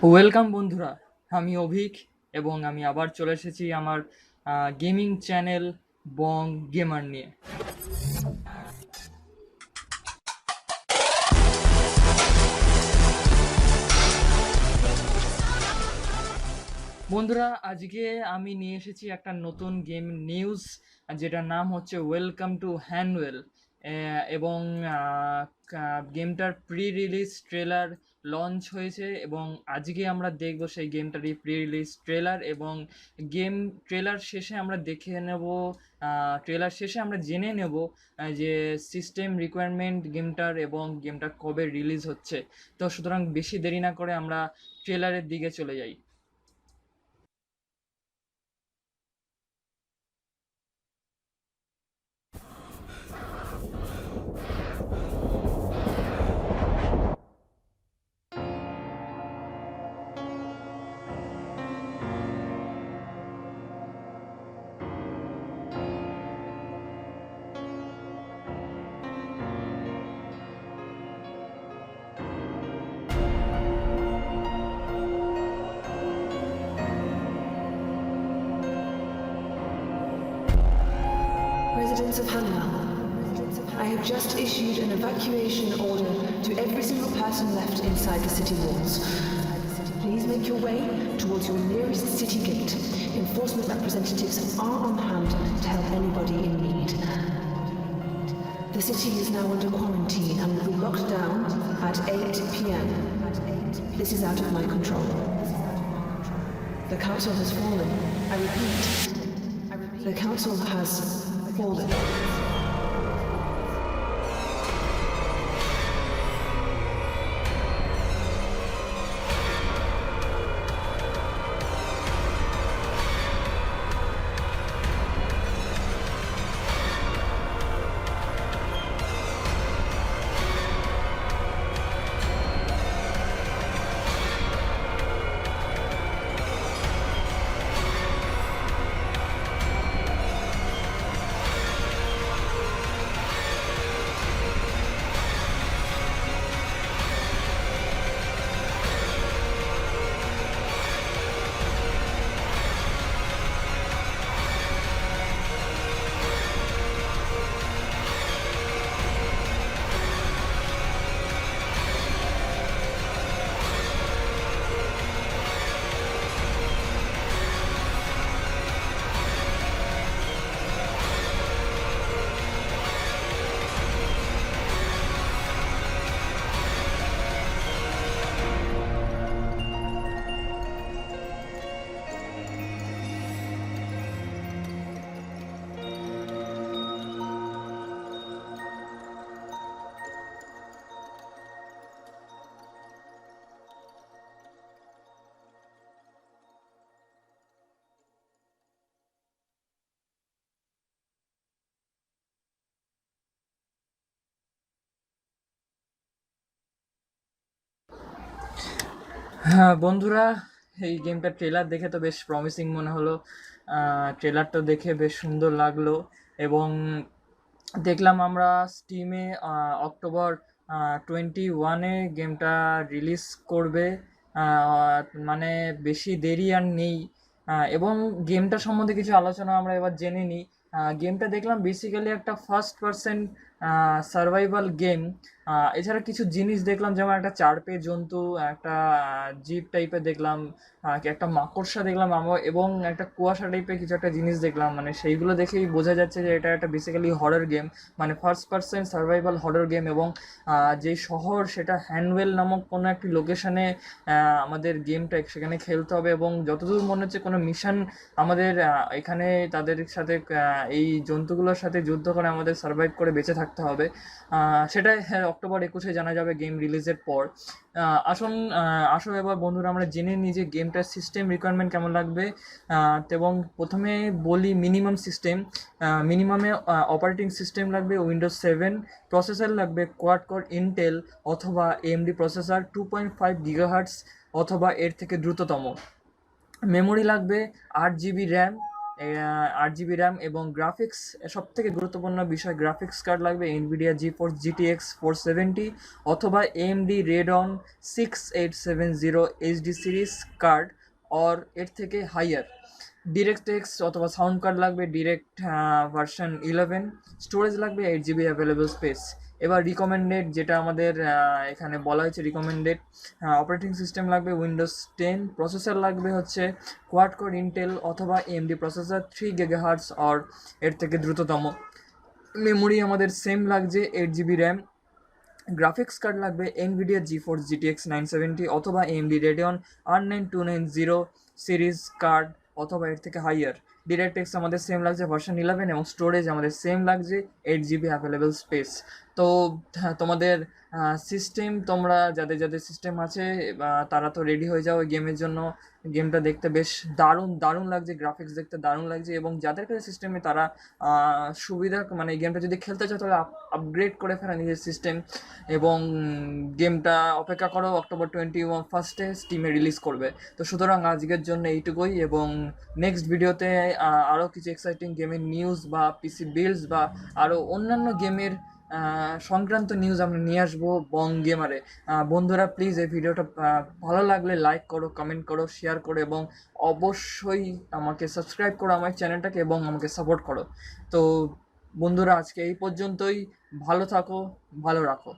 Welcome বন্ধুরা, আমি অভিক এবং আমি আবার চলে এসেছি আমার গেমিং চ্যানেল বং গেমার নিয়ে। বন্ধুরা, আজকে আমি নিয়ে এসেছি একটা নতুন গেম নিউজ, যেটার নাম হচ্ছে ওয়েলকাম টু হ্যানওয়েল। এবং গেমটার প্রি রিলিজ ট্রেলার লঞ্চ হয়েছে এবং আজকে আমরা দেখব সেই গেমটারই প্রি রিলিজ ট্রেলার। এবং গেম ট্রেলার শেষে আমরা দেখে নেব, ট্রেলার শেষে আমরা জেনে নেব যে সিস্টেম রিকোয়ারমেন্ট গেমটার এবং গেমটা কবে রিলিজ হচ্ছে। তো সুতরাং বেশি দেরি না করে আমরা ট্রেলারের দিকে চলে যাই। Residents of Hanwell, I have just issued an evacuation order to every single person left inside the city walls. Please make your way towards your nearest city gate. Enforcement representatives are on hand to help anybody in need. The city is now under quarantine and will be locked down at 8 p.m. This is out of my control. The council has fallen. I repeat, the council has fallen. হ্যাঁ বন্ধুরা, এই গেমটার trailer দেখে তো বেশ promising মনে হলো। ট্রেলারটা দেখে বেশ সুন্দর লাগলো এবং দেখলাম আমরা স্টিমে অক্টোবর 21-এ গেমটা রিলিজ করবে। আহ, মানে বেশি দেরি আর নেই। এবং গেমটা সম্বন্ধে কিছু আলোচনা আমরা এবার জেনে নিই। গেমটা দেখলাম বেসিক্যালি একটা ফার্স্ট পার্সন সার্ভাইভাল গেম। এছাড়া কিছু জিনিস দেখলাম, যেমন একটা চার পেয়ে জন্তু, একটা জিপ টাইপের দেখলাম, একটা মাকড়সা দেখলাম আমার, এবং একটা কুয়াশা টাইপের কিছু একটা জিনিস দেখলাম। মানে সেইগুলো দেখেই বোঝা যাচ্ছে যে এটা একটা বেসিক্যালি হরর গেম, মানে first person survival horror game. এবং যে শহর সেটা হ্যানওয়েল নামক কোনো একটি লোকেশনে আমাদের গেমটা সেখানে খেলতে হবে। এবং যতদূর মনে হচ্ছে কোনো মিশন আমাদের এখানে তাদের সাথে এই জন্তুগুলোর সাথে যুদ্ধ করে আমাদের সার্ভাইভ করে বেঁচে থাকতে হবে। সেটা হ্যাঁ, অক্টোবর 21-এ জানা যাবে গেম রিলিজের পর। আসো এবার বন্ধুরা আমরা জেনে নিই যে গেমটার সিস্টেম রিকোয়ারমেন্ট কেমন লাগবে। এবং প্রথমে বলি মিনিমাম সিস্টেম। মিনিমামে অপারেটিং সিস্টেম লাগবে উইন্ডোজ 7, প্রসেসর লাগবে কোয়াড কোর ইন্টেল অথবা এএমডি প্রসেসর 2.5 GHz অথবা এর থেকে দ্রুততম। মেমোরি লাগবে 8 GB র্যাম 8 GB র্যাম এবং গ্রাফিক্স, সব থেকে গুরুত্বপূর্ণ বিষয় গ্রাফিক্স কার্ড লাগবে এনভিডিয়া জিফোর্স জিটিএক্স 470 অথবা AMD radon 6870 HD series card or এর থেকে হাইয়ার। ডিরেক্টএক্স অথবা সাউন্ড কার্ড লাগবে ডিরেক্ট ভার্সন 11। স্টোরেজ লাগবে 8 GB অ্যাভেলেবল স্পেস। এবার রিকমেন্ডেড, যেটা আমাদের এখানে বলা হয়েছে রিকমেন্ডেড, অপারেটিং সিস্টেম লাগবে উইন্ডোজ 10। প্রসেসর লাগবে হচ্ছে কোয়াড কোর ইন্টেল অথবা এএমডি প্রসেসর 3 GHz অর এর থেকে দ্রুততম। মেমোরি আমাদের সেম লাগছে 8 GB র্যাম। গ্রাফিক্স কার্ড লাগবে এনভিডিয়া জিফোর্স জিটিএক্স 970 অথবা AMD Radeon R9290 series card অথবা এর থেকে হাইয়ার। ডিরেক্টএক্স আমাদের সেম লাগছে ভার্সন 11 এবং স্টোরেজ আমাদের সেম লাগছে 8 GB অ্যাভেলেবেল স্পেস। তো হ্যাঁ, তোমাদের সিস্টেম, তোমরা যাদের যাদের সিস্টেম আছে তারা তো রেডি হয়ে যাও এই গেমের জন্য। গেমটা দেখতে বেশ দারুণ দারুণ লাগছে, গ্রাফিক্স দেখতে দারুণ লাগছে, এবং যাদের কাছে সিস্টেমে তারা সুবিধা, মানে এই গেমটা যদি খেলতে চাও তাহলে আপগ্রেড করে ফেলা নিজের সিস্টেম। এবং গেমটা অপেক্ষা করো, অক্টোবর 21 স্টিমে রিলিজ করবে। তো সুতরাং আজকের জন্য এইটুকুই, এবং নেক্সট ভিডিওতে আরও কিছু এক্সাইটিং গেমের নিউজ বা পিসি বিল্ডস বা আরও অন্যান্য গেমের সংক্রান্ত নিউজ আমরা নিয়ে আসবো বং গেমারে। বন্ধুরা প্লিজ এই ভিডিওটা ভালো লাগলে লাইক করো, কমেন্ট করো, শেয়ার করো এবং অবশ্যই আমাকে সাবস্ক্রাইব করো আমার চ্যানেলটাকে এবং আমাকে সাপোর্ট করো। তো বন্ধুরা আজকে এই পর্যন্তই, ভালো থাকো, ভালো রাখো।